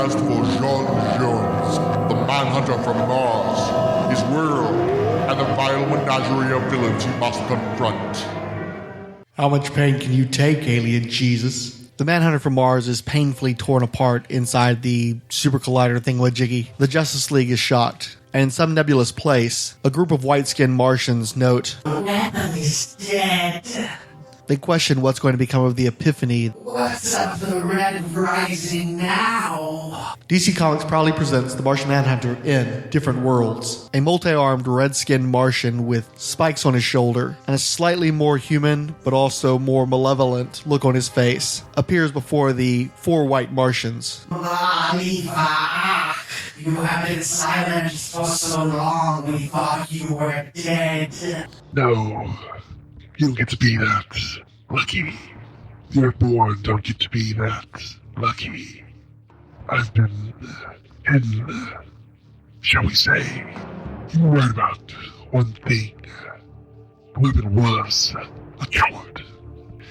quest for Jean Jones, the Manhunter from Mars, his world, and the vile menagerie of villains he must confront. How much pain can you take, alien Jesus? The Manhunter from Mars is painfully torn apart inside the Super Collider thingamajiggy. The Justice League is shocked, and in some nebulous place, a group of white-skinned Martians note, "The weapon is dead. They question what's going to become of the Epiphany. What's of the Red Rising now?" DC Comics proudly presents the Martian Manhunter in Different Worlds. A multi-armed, red-skinned Martian with spikes on his shoulder and a slightly more human, but also more malevolent look on his face appears before the four white Martians. Malifa, you have been silent for so long, we thought you were dead. No, you don't get to be that lucky. The Earthborn don't get to be that lucky. I've been hidden, shall we say. You were right about one thing. The weapon was a coward.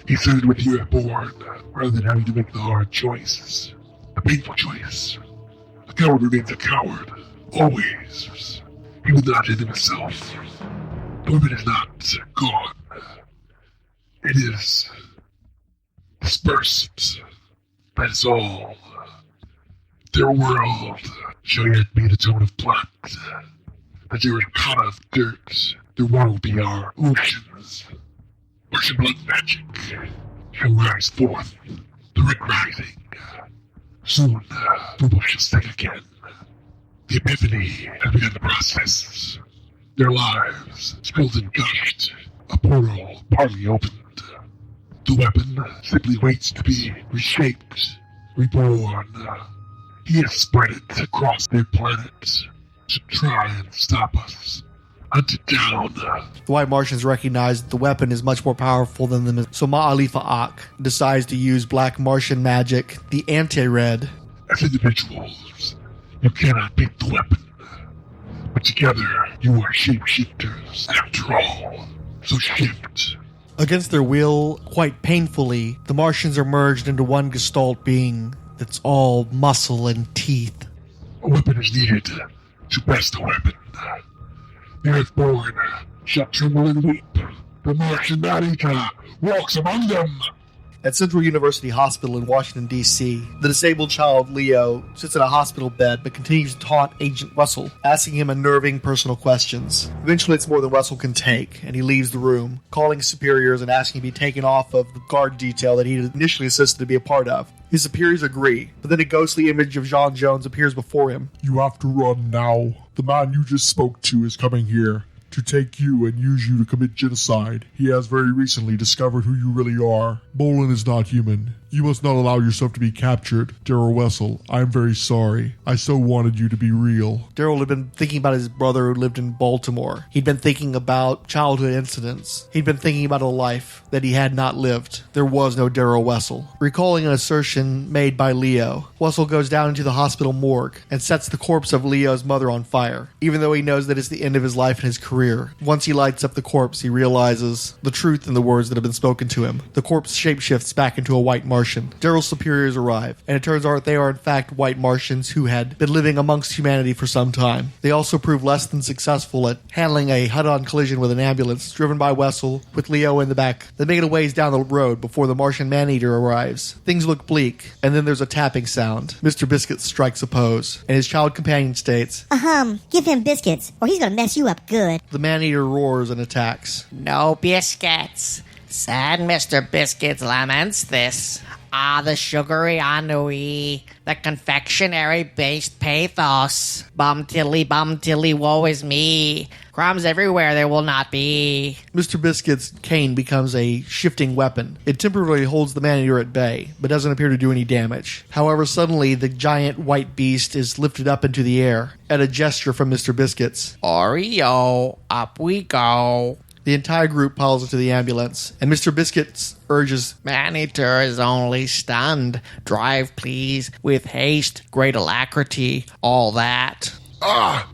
He sided with the Earthborn rather than having to make the hard choices, the painful choice. A coward remains a coward, always. He will not end himself. The weapon is not gone. It is dispersed. That is all. Their world shall yet be the tone of blood. The terracotta of dirt. Their water will be our oceans. Martian blood magic shall rise forth. The Red Rising. Soon, the bush shall sing again. The Epiphany has begun the process. Their lives spilled and gushed. A portal partly opened. The weapon simply waits to be reshaped, reborn. He has spread it across their planet to try and stop us. Hunted down. The white Martians recognize that the weapon is much more powerful than them, so Ma'alifa Ak decides to use black Martian magic, the anti-red. As individuals, you cannot beat the weapon. But together, you are shapeshifters after all. So shift. Against their will, quite painfully, the Martians are merged into one gestalt being that's all muscle and teeth. A weapon is needed to best a weapon. The Earthborn shall tremble and weep. The Martian Manhunter walks among them. At Central University Hospital in Washington, D.C., the disabled child, Leo, sits in a hospital bed but continues to taunt Agent Russell, asking him unnerving personal questions. Eventually, it's more than Russell can take, and he leaves the room, calling his superiors and asking to be taken off of the guard detail that he initially assisted to be a part of. His superiors agree, but then a ghostly image of Jean Jones appears before him. You have to run now. The man you just spoke to is coming here to take you and use you to commit genocide. He has very recently discovered who you really are. Bolin is not human. You must not allow yourself to be captured. Daryl Wessel, I am very sorry. I so wanted you to be real. Daryl had been thinking about his brother who lived in Baltimore. He'd been thinking about childhood incidents. He'd been thinking about a life that he had not lived. There was no Daryl Wessel. Recalling an assertion made by Leo, Wessel goes down into the hospital morgue and sets the corpse of Leo's mother on fire, even though he knows that it's the end of his life and his career. Once he lights up the corpse, he realizes the truth in the words that have been spoken to him. The corpse shapeshifts back into a white Martian. Daryl's superiors arrive, and it turns out they are in fact white Martians who had been living amongst humanity for some time. They also prove less than successful at handling a head-on collision with an ambulance driven by Wessel with Leo in the back. They make it a ways down the road before the Martian Maneater arrives. Things look bleak, and then there's a tapping sound. Mr. Biscuit strikes a pose, and his child companion states, Give him biscuits, or he's gonna mess you up good. The Maneater roars and attacks. No biscuits. Sad Mr. Biscuits laments this. The sugary ennui, the confectionery-based pathos. Bum tilly, woe is me. Crumbs everywhere there will not be. Mr. Biscuit's cane becomes a shifting weapon. It temporarily holds the Maneater at bay, but doesn't appear to do any damage. However, suddenly the giant white beast is lifted up into the air at a gesture from Mr. Biscuits. Oreo, up we go. The entire group piles into the ambulance, and Mr. Biscuits urges, Maneater is only stunned. Drive, please, with haste, great alacrity, all that.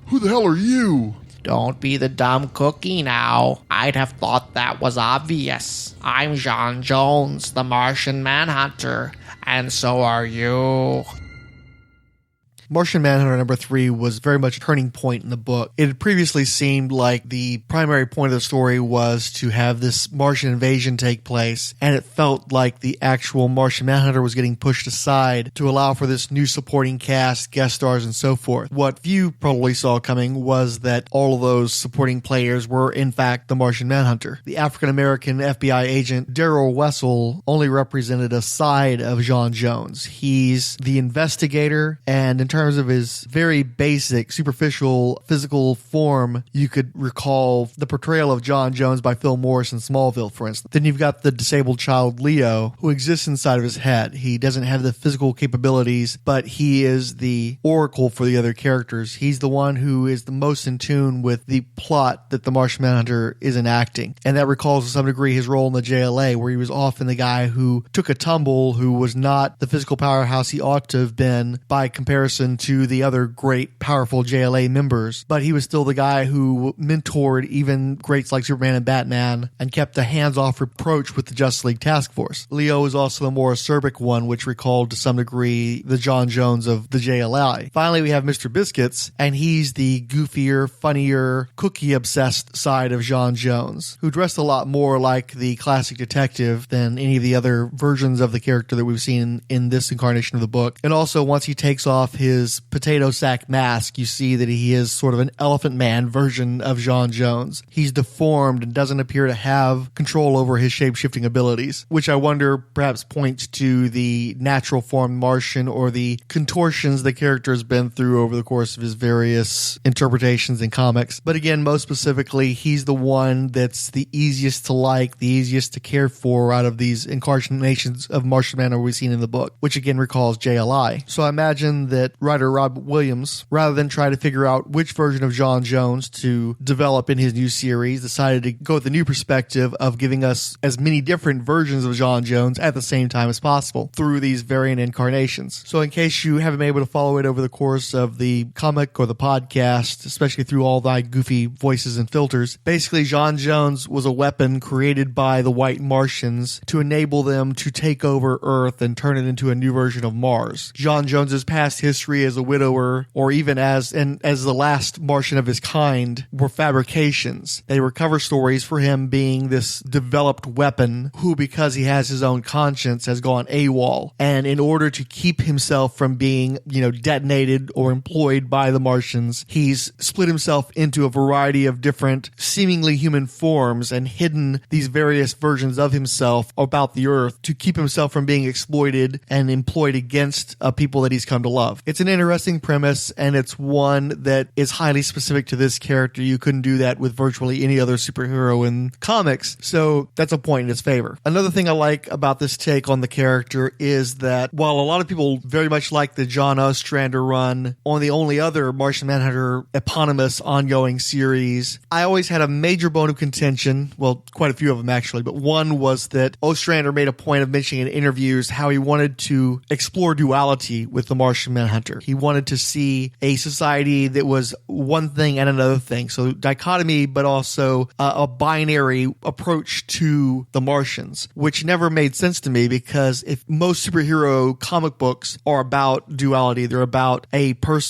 Who the hell are you? Don't be the dumb cookie now. I'd have thought that was obvious. I'm Jean Jones, the Martian Manhunter, and so are you. Martian Manhunter number 3 was very much a turning point in the book. It had previously seemed like the primary point of the story was to have this Martian invasion take place, and it felt like the actual Martian Manhunter was getting pushed aside to allow for this new supporting cast, guest stars, and so forth. What few probably saw coming was that all of those supporting players were in fact the Martian Manhunter. The African-American FBI agent Daryl Wessel only represented a side of John Jones. He's the investigator, and in terms of his very basic, superficial physical form, you could recall the portrayal of John Jones by Phil Morris in Smallville, for instance. Then you've got the disabled child Leo, who exists inside of his head. He doesn't have the physical capabilities, but he is the oracle for the other characters. He's the one who is the most in tune with the plot that the Martian Manhunter is enacting. And that recalls to some degree his role in the JLA, where he was often the guy who took a tumble, who was not the physical powerhouse he ought to have been by comparison to the other great, powerful JLA members. But he was still the guy who mentored even greats like Superman and Batman and kept a hands-off approach with the Justice League Task Force. Leo is also the more acerbic one, which recalled to some degree the John Jones of the JLA. Finally, we have Mr. Biscuits, and he's the goofier, funnier, cookie-obsessed side of John Jones, who dressed a lot more like the classic detective than any of the other versions of the character that we've seen in this incarnation of the book. And also, once he takes off his potato sack mask, you see that he is sort of an elephant man version of John Jones. He's deformed and doesn't appear to have control over his shape-shifting abilities, which I wonder perhaps points to the natural form Martian or the contortions the character has been through over the course of his various interpretations in comics. But again, most specifically, he's the one that's the easiest to like, the easiest to care for out of these incarnations of Martian Manhunter we've seen in the book, which again recalls JLI. So I imagine that writer Rob Williams, rather than try to figure out which version of John Jones to develop in his new series, decided to go with the new perspective of giving us as many different versions of John Jones at the same time as possible through these variant incarnations. So in case you haven't been able to follow it over the course of the comic or the podcast, especially through all thy goofy voices and filters, basically John Jones was a weapon created by the White Martians to enable them to take over Earth and turn it into a new version of Mars. John Jones's past history as a widower, or even as the last Martian of his kind, were fabrications. They were cover stories for him being this developed weapon who, because he has his own conscience, has gone AWOL. And in order to keep himself from being, detonated or employed by the Martians, he's split himself into a variety of different seemingly human forms and hidden these various versions of himself about the Earth to keep himself from being exploited and employed against people that he's come to love. It's an interesting premise, and it's one that is highly specific to this character. You couldn't do that with virtually any other superhero in comics, so that's a point in its favor. Another thing I like about this take on the character is that while a lot of people very much like the John Ostrander run on the only other Martian Manhunter eponymous ongoing series, I always had a major bone of contention, well, quite a few of them actually, but one was that Ostrander made a point of mentioning in interviews how he wanted to explore duality with the Martian Manhunter. He wanted to see a society that was one thing and another thing. So dichotomy, but also a binary approach to the Martians, which never made sense to me because if most superhero comic books are about duality, they're about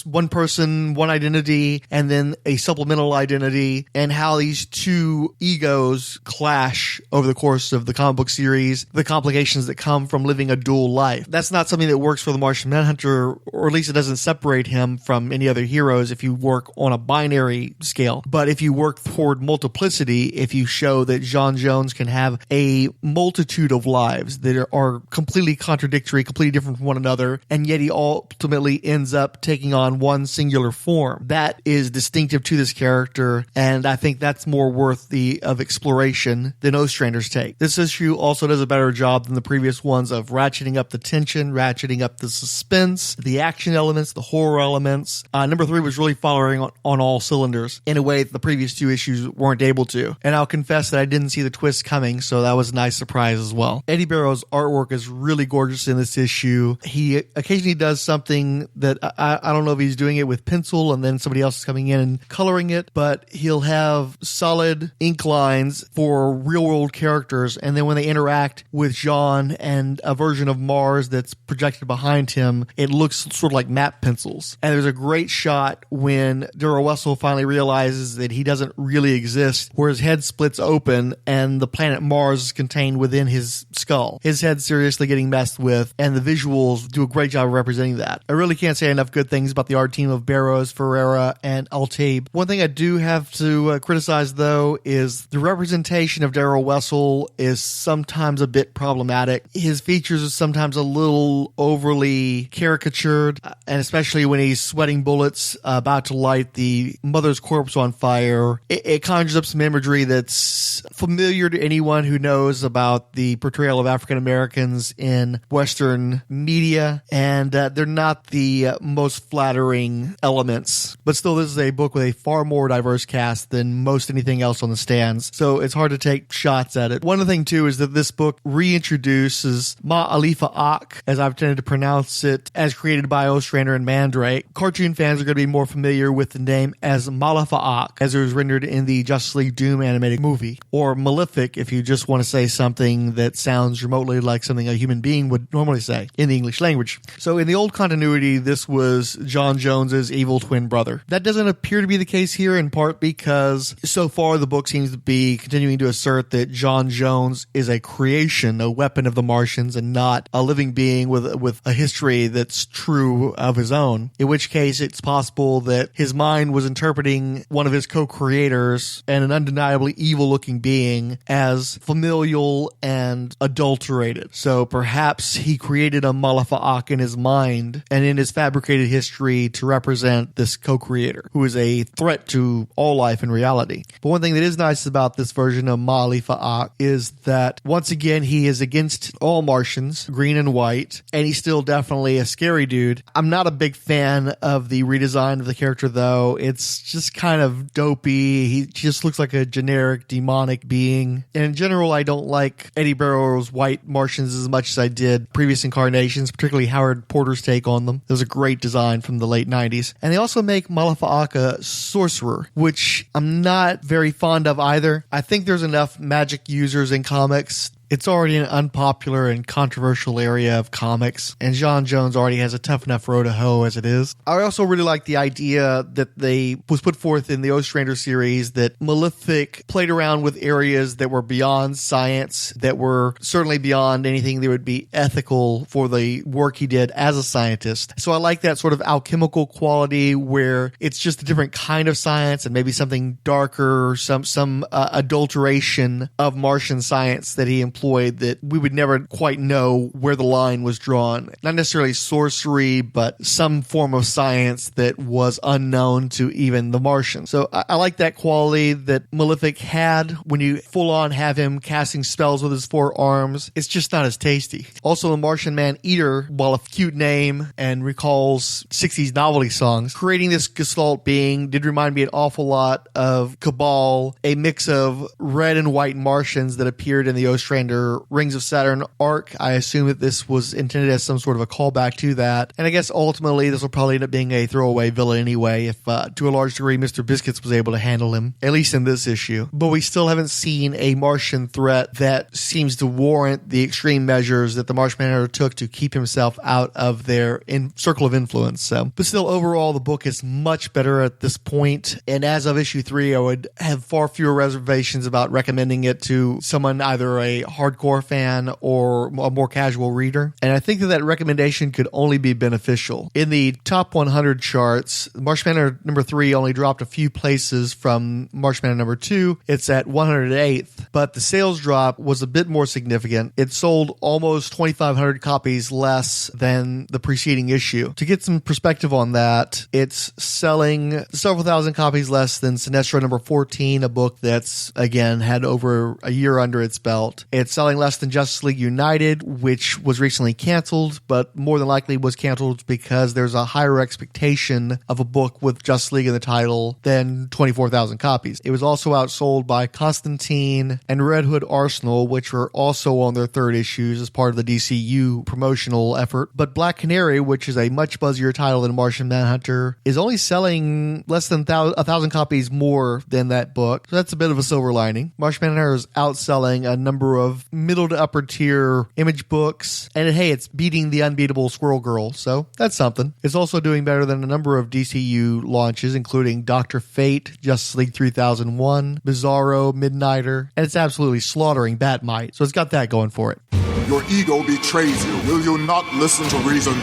one person, one identity, and then a supplemental identity, and how these two egos clash over the course of the comic book series, the complications that come from living a dual life. That's not something that works for the Martian Manhunter, or at least it doesn't separate him from any other heroes if you work on a binary scale. But if you work toward multiplicity, if you show that John Jones can have a multitude of lives that are completely contradictory, completely different from one another, and yet he ultimately ends up taking on one singular form, that is distinctive to this character, and I think that's more worthy of exploration than Ostrander's take. This issue also does a better job than the previous ones of ratcheting up the tension, ratcheting up the suspense, the action elements, the horror elements. Number 3 was really firing on all cylinders in a way that the previous 2 issues weren't able to. And I'll confess that I didn't see the twist coming, so that was a nice surprise as well. Eddy Barrows' artwork is really gorgeous in this issue. He occasionally does something that I don't know if he's doing it with pencil and then somebody else is coming in and coloring it, but he'll have solid ink lines for real-world characters, and then when they interact with John and a version of Mars that's projected behind him, it looks sort of like like map pencils. And there's a great shot when Daryl Wessel finally realizes that he doesn't really exist, where his head splits open and the planet Mars is contained within his skull. His head's seriously getting messed with, and the visuals do a great job of representing that. I really can't say enough good things about the art team of Barrows, Ferreira, and Altaib. One thing I do have to criticize, though, is the representation of Daryl Wessel is sometimes a bit problematic. His features are sometimes a little overly caricatured, and especially when he's sweating bullets about to light the mother's corpse on fire. It conjures up some imagery that's familiar to anyone who knows about the portrayal of African Americans in Western media, and they're not the most flattering elements. But still, this is a book with a far more diverse cast than most anything else on the stands, so it's hard to take shots at it. One other thing, too, is that this book reintroduces Ma Alifa Ak, as I've tended to pronounce it, as created by Ostrander and Mandrake. Cartoon fans are going to be more familiar with the name as Malifa Ak, as it was rendered in the Justice League Doom animated movie, or Malefic if you just want to say something that sounds remotely like something a human being would normally say in the English language. So in the old continuity, this was John Jones's evil twin brother. That doesn't appear to be the case here, in part because so far the book seems to be continuing to assert that John Jones is a creation, a weapon of the Martians, and not a living being with a history that's true of his own, in which case it's possible that his mind was interpreting one of his co-creators and an undeniably evil-looking being as familial and adulterated. So perhaps he created a Malafa'ak in his mind and in his fabricated history to represent this co-creator, who is a threat to all life in reality. But one thing that is nice about this version of Malifa'ak is that, once again, he is against all Martians, green and white, and he's still definitely a scary dude. I'm not a big fan of the redesign of the character, though. It's just kind of dopey. He just looks like a generic demonic being. And in general, I don't like Eddy Barrows' white Martians as much as I did previous incarnations, particularly Howard Porter's take on them. It was a great design from the late 90s. And they also make Malafa'ak a sorcerer, which I'm not very fond of either. I think there's enough magic users in comics. It's already an unpopular and controversial area of comics, and John Jones already has a tough enough row to hoe as it is. I also really like the idea that was put forth in the Ostrander series that Malefic played around with areas that were beyond science, that were certainly beyond anything that would be ethical for the work he did as a scientist. So I like that sort of alchemical quality where it's just a different kind of science and maybe something darker, some adulteration of Martian science that he employed that we would never quite know where the line was drawn. Not necessarily sorcery, but some form of science that was unknown to even the Martians. So I like that quality that Malefic had when you full on have him casting spells with his four arms. It's just not as tasty. Also, the Martian Man-Eater, while a cute name and recalls 60s novelty songs, creating this Gestalt being did remind me an awful lot of Cabal, a mix of red and white Martians that appeared in the Ostrander Rings of Saturn arc. I assume that this was intended as some sort of a callback to that. And I guess ultimately this will probably end up being a throwaway villain anyway, if to a large degree Mr. Biscuits was able to handle him, at least in this issue. But we still haven't seen a Martian threat that seems to warrant the extreme measures that the Martian Manhunter took to keep himself out of their circle of influence. So, but still, overall, the book is much better at this point. And as of issue 3, I would have far fewer reservations about recommending it to someone either a hardcore fan or a more casual reader. And I think that recommendation could only be beneficial. In the top 100 charts, Martian Manhunter number 3 only dropped a few places from Martian Manhunter number 2. It's at 108th, but the sales drop was a bit more significant. It sold almost 2,500 copies less than the preceding issue. To get some perspective on that, it's selling several thousand copies less than Sinestro number 14, a book that's, again, had over a year under its belt. It's selling less than Justice League United, which was recently canceled, but more than likely was canceled because there's a higher expectation of a book with Justice League in the title than 24,000 copies. It was also outsold by Constantine and Red Hood Arsenal, which were also on their third issues as part of the DCU promotional effort. But Black Canary, which is a much buzzier title than Martian Manhunter, is only selling less than 1,000 copies more than that book. So that's a bit of a silver lining. Martian Manhunter is outselling a number of of middle to upper tier Image books. And hey, it's beating the unbeatable Squirrel Girl, so that's something. It's also doing better than a number of DCU launches, including Dr. Fate, Justice League 3001, Bizarro, Midnighter, and it's absolutely slaughtering Batmite, so it's got that going for it. Your ego betrays you. Will you not listen to reason?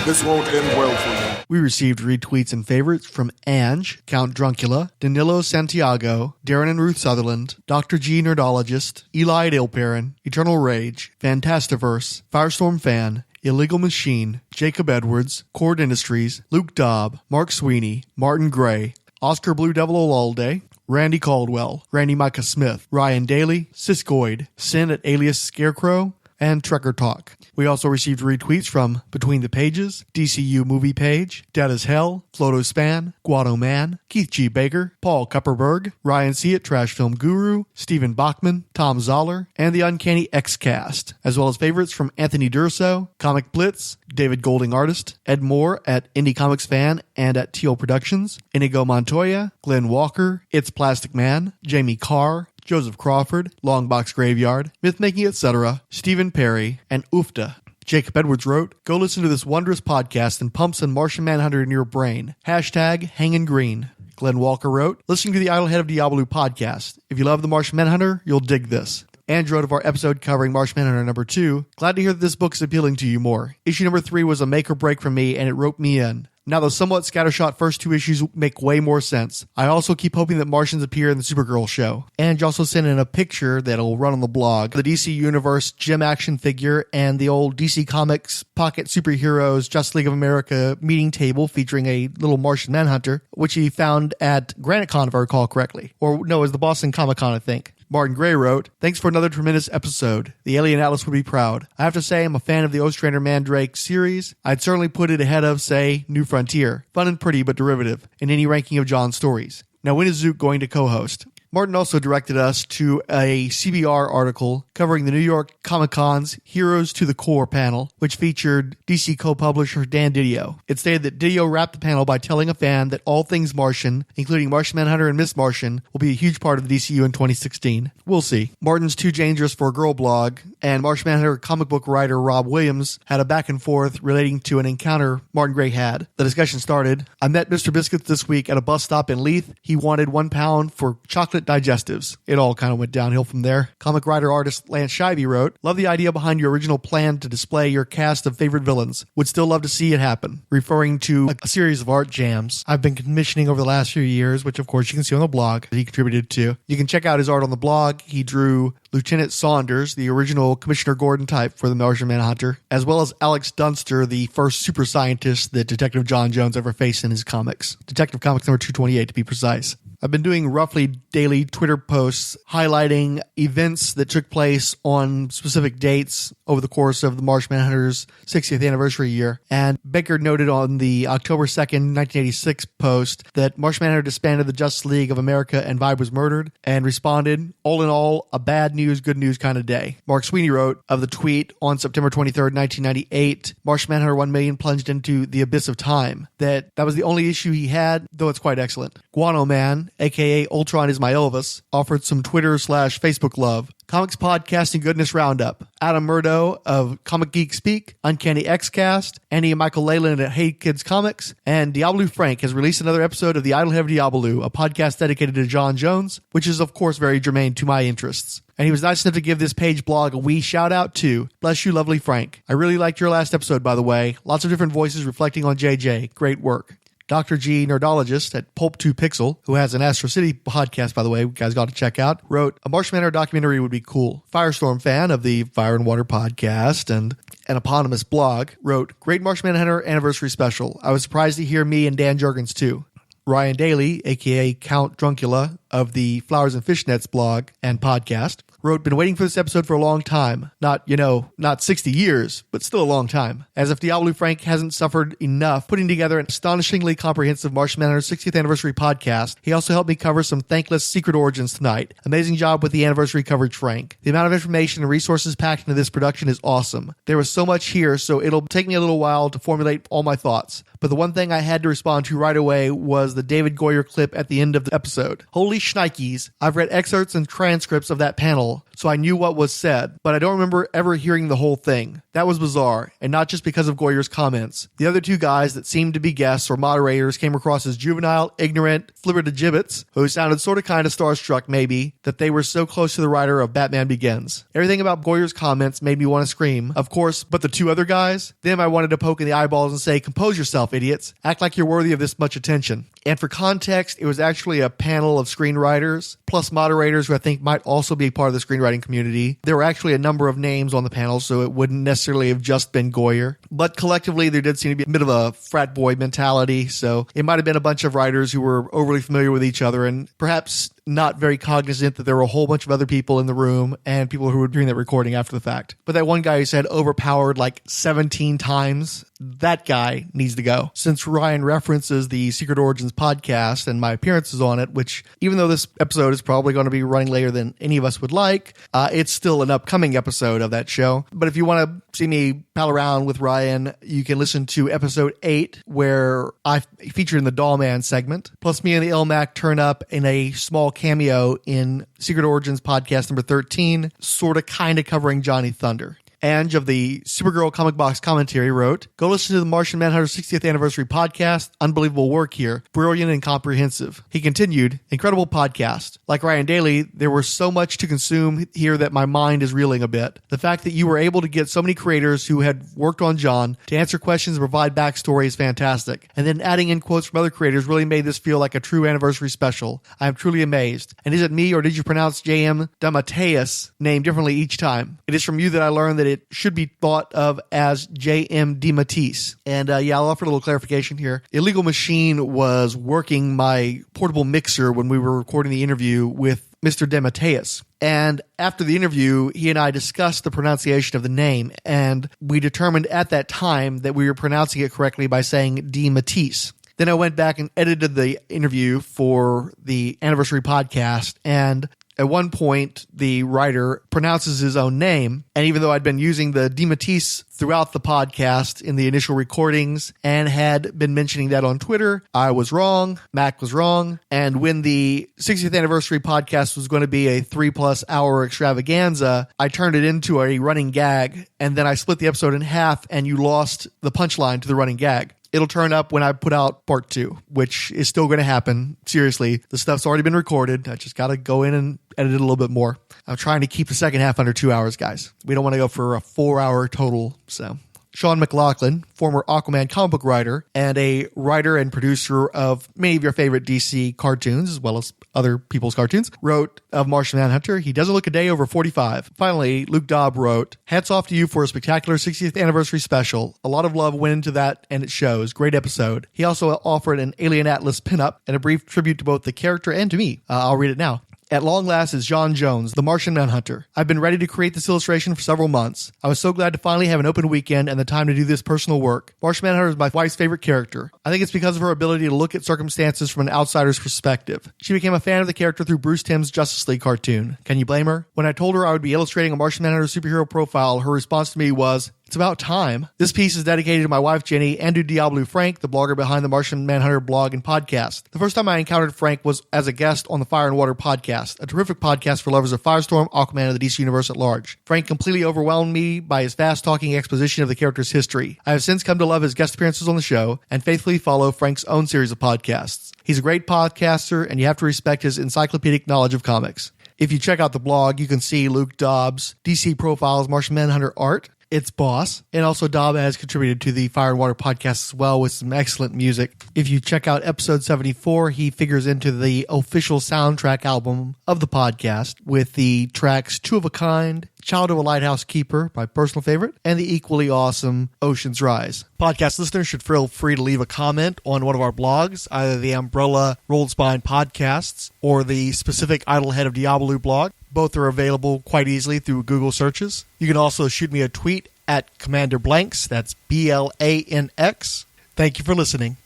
This won't end well for you. We received retweets and favorites from Ange, Count Druncula, Danilo Santiago, Darren and Ruth Sutherland, Dr. G Nerdologist, Eli Ilperin, Eternal Rage, Fantastiverse, Firestorm Fan, Illegal Machine, Jacob Edwards, Cord Industries, Luke Dobb, Mark Sweeney, Martin Gray, Oscar Blue Devil Olalde, Randy Caldwell, Randy Micah Smith, Ryan Daly, Siskoid, Sin at Alias Scarecrow, and Trekker Talk. We also received retweets from Between the Pages, DCU Movie Page, Dead as Hell, Floto Span, Guado Man, Keith G. Baker, Paul Kupperberg, Ryan C. at Trash Film Guru, Stephen Bachman, Tom Zoller, and the Uncanny X-Cast, as well as favorites from Anthony Durso, Comic Blitz, David Golding Artist, Ed Moore at Indie Comics Fan and at Teal Productions, Inigo Montoya, Glenn Walker, It's Plastic Man, Jamie Carr, Joseph Crawford, Longbox Graveyard, Mythmaking, etc., Stephen Perry, and Ufta. Jacob Edwards wrote, "Go listen to this wondrous podcast and pump some Martian Manhunter in your brain. Hashtag hangin' green." Glenn Walker wrote, "Listening to the Idlehead of Diabolu podcast. If you love the Martian Manhunter, you'll dig this." Andrew wrote of our episode covering Martian Manhunter number 2, "Glad to hear that this book is appealing to you more. Issue number 3 was a make or break for me and it roped me in. Now, those somewhat scattershot first 2 issues make way more sense. I also keep hoping that Martians appear in the Supergirl show." And also sent in a picture that'll run on the blog. The DC Universe Gem action figure and the old DC Comics Pocket Superheroes Justice League of America meeting table featuring a little Martian Manhunter, which he found at GraniteCon, if I recall correctly. Or no, it was the Boston Comic Con, I think. Martin Gray wrote, "Thanks for another tremendous episode. The Alien Atlas would be proud. I have to say I'm a fan of the Ostrander Mandrake series. I'd certainly put it ahead of, say, New Frontier. Fun and pretty, but derivative, in any ranking of John's stories. Now, when is Zook going to co-host?" Martin also directed us to a CBR article covering the New York Comic-Con's Heroes to the Core panel, which featured DC co-publisher Dan Didio. It stated that Didio wrapped the panel by telling a fan that all things Martian, including Martian Manhunter and Miss Martian, will be a huge part of the DCU in 2016. We'll see. Martin's Too Dangerous for a Girl blog and Martian Manhunter comic book writer Rob Williams had a back and forth relating to an encounter Martin Gray had. The discussion started, "I met Mr. Biscuits this week at a bus stop in Leith. He wanted £1 for chocolate digestives." It all kind of went downhill from there. Comic writer artist Lance Scheibe wrote, "Love the idea behind your original plan to display your cast of favorite villains. Would still love to see it happen," referring to a series of art jams I've been commissioning over the last few years, which of course you can see on the blog that he contributed to. You can check out his art on the blog. He drew Lieutenant Saunders, the original Commissioner Gordon type for the Martian Manhunter, as well as Alex Dunster, the first super scientist that Detective John Jones ever faced in his comics. Detective Comics number 228 to be precise. I've been doing roughly daily Twitter posts highlighting events that took place on specific dates over the course of the Martian Manhunter's 60th anniversary year. And Baker noted on the October 2nd, 1986 post that Martian Manhunter disbanded the Justice League of America and Vibe was murdered, and responded, "All in all, a bad news, good news kind of day." Mark Sweeney wrote of the tweet on September 23rd, 1998, Martian Manhunter 1 million plunged into the abyss of time. That was the only issue he had, though it's quite excellent. Guano Man, aka Ultron is my Elvis, offered some Twitter/Facebook love. Comics Podcasting Goodness Roundup. Adam Murdo of Comic Geek Speak, Uncanny X-Cast, Andy and Michael Leyland at Hey Kids Comics, and Diabolu Frank has released another episode of The Idlehead of Diabolu, a podcast dedicated to John Jones, which is of course very germane to my interests. And he was nice enough to give this page blog a wee shout out too. Bless you, lovely Frank. I really liked your last episode, by the way. Lots of different voices reflecting on JJ. Great work. Dr. G Nerdologist at Pulp2Pixel, who has an Astro City podcast, by the way, you guys got to check out, wrote, "A Martian Manhunter documentary would be cool." Firestorm fan of the Fire and Water podcast and an eponymous blog wrote, "Great Martian Manhunter anniversary special. I was surprised to hear me and Dan Jurgens too." Ryan Daly, aka Count Druncula of the Flowers and Fishnets blog and podcast, wrote, "Been waiting for this episode for a long time. Not 60 years, but still a long time. As if Diabolu Frank hasn't suffered enough putting together an astonishingly comprehensive Martian Manhunter 60th anniversary podcast, he also helped me cover some thankless Secret Origins tonight. Amazing job with the anniversary coverage, Frank. The amount of information and resources packed into this production is awesome. There was so much here, so it'll take me a little while to formulate all my thoughts. But the one thing I had to respond to right away was the David Goyer clip at the end of the episode. Holy shnikes, I've read excerpts and transcripts of that panel, so I knew what was said, but I don't remember ever hearing the whole thing. That was bizarre, and not just because of Goyer's comments. The other two guys that seemed to be guests or moderators came across as juvenile, ignorant, flibbertigibbets, who sounded sort of kind of starstruck maybe, that they were so close to the writer of Batman Begins. Everything about Goyer's comments made me want to scream, of course, but the two other guys, them I wanted to poke in the eyeballs and say, compose yourself, idiots. Act like you're worthy of this much attention. And for context, it was actually a panel of screenwriters, plus moderators who I think might also be part of the screenwriting community. There were actually a number of names on the panel, so it wouldn't necessarily have just been Goyer. But collectively, there did seem to be a bit of a frat boy mentality, so it might have been a bunch of writers who were overly familiar with each other and perhaps not very cognizant that there were a whole bunch of other people in the room and people who were doing that recording after the fact. But that one guy who said overpowered like 17 times, that guy needs to go. Since Ryan references the Secret Origins podcast and my appearances on it, which even though this episode is probably going to be running later than any of us would like, it's still an upcoming episode of that show. But if you want to see me pal around with Ryan, you can listen to episode 8 where I featured in the Doll Man segment. Plus me and the Ilmac turn up in a small cameo in Secret Origins podcast number 13, sort of kind of covering Johnny Thunder. Ange of the Supergirl Comic Box Commentary wrote, go listen to the Martian Manhunter 60th Anniversary podcast. Unbelievable work here. Brilliant and comprehensive. He continued, incredible podcast. Like Ryan Daly, there was so much to consume here that my mind is reeling a bit. The fact that you were able to get so many creators who had worked on John to answer questions and provide backstory is fantastic. And then adding in quotes from other creators really made this feel like a true anniversary special. I am truly amazed. And is it me or did you pronounce J.M. DeMatteis' name differently each time? It is from you that I learned that it should be thought of as J.M. DeMatteis. And I'll offer a little clarification here. Illegal Machine was working my portable mixer when we were recording the interview with Mr. DeMatteis. And after the interview, he and I discussed the pronunciation of the name, and we determined at that time that we were pronouncing it correctly by saying DeMatteis. Then I went back and edited the interview for the anniversary podcast, and at one point, the writer pronounces his own name, and even though I'd been using the DeMatteis throughout the podcast in the initial recordings and had been mentioning that on Twitter, I was wrong, Mac was wrong, and when the 60th anniversary podcast was going to be a 3+ hour extravaganza, I turned it into a running gag, and then I split the episode in half, and you lost the punchline to the running gag. It'll turn up when I put out part 2, which is still going to happen. Seriously, the stuff's already been recorded. I just got to go in and edit it a little bit more. I'm trying to keep the second half under 2 hours, guys. We don't want to go for a 4-hour total, so. Sean McLaughlin, former Aquaman comic book writer and a writer and producer of many of your favorite DC cartoons, as well as other people's cartoons, wrote of Martian Manhunter, he doesn't look a day over 45. Finally, Luke Dobb wrote, hats off to you for a spectacular 60th anniversary special. A lot of love went into that, and it shows. Great episode. He also offered an Alien Atlas pinup and a brief tribute to both the character and to me. I'll read it now. At long last is John Jones, the Martian Manhunter. I've been ready to create this illustration for several months. I was so glad to finally have an open weekend and the time to do this personal work. Martian Manhunter is my wife's favorite character. I think it's because of her ability to look at circumstances from an outsider's perspective. She became a fan of the character through Bruce Timm's Justice League cartoon. Can you blame her? When I told her I would be illustrating a Martian Manhunter superhero profile, her response to me was, it's about time. This piece is dedicated to my wife, Jenny, and to Diabolu Frank, the blogger behind the Martian Manhunter blog and podcast. The first time I encountered Frank was as a guest on the Fire and Water podcast, a terrific podcast for lovers of Firestorm, Aquaman, and the DC Universe at large. Frank completely overwhelmed me by his fast-talking exposition of the character's history. I have since come to love his guest appearances on the show and faithfully follow Frank's own series of podcasts. He's a great podcaster, and you have to respect his encyclopedic knowledge of comics. If you check out the blog, you can see Luke Dobbs' DC Profiles Martian Manhunter art, its boss, and also Dobb has contributed to the Fire and Water podcast as well with some excellent music. If you check out episode 74, he figures into the official soundtrack album of the podcast with the tracks Two of a Kind, Child of a Lighthouse Keeper, my personal favorite, and the equally awesome Ocean's Rise. Podcast listeners should feel free to leave a comment on one of our blogs, either the Umbrella Rolled Spine podcasts or the specific Idlehead of Diabolu blog. Both are available quite easily through Google searches. You can also shoot me a tweet at Commander Blanks, that's BLANX. Thank you for listening.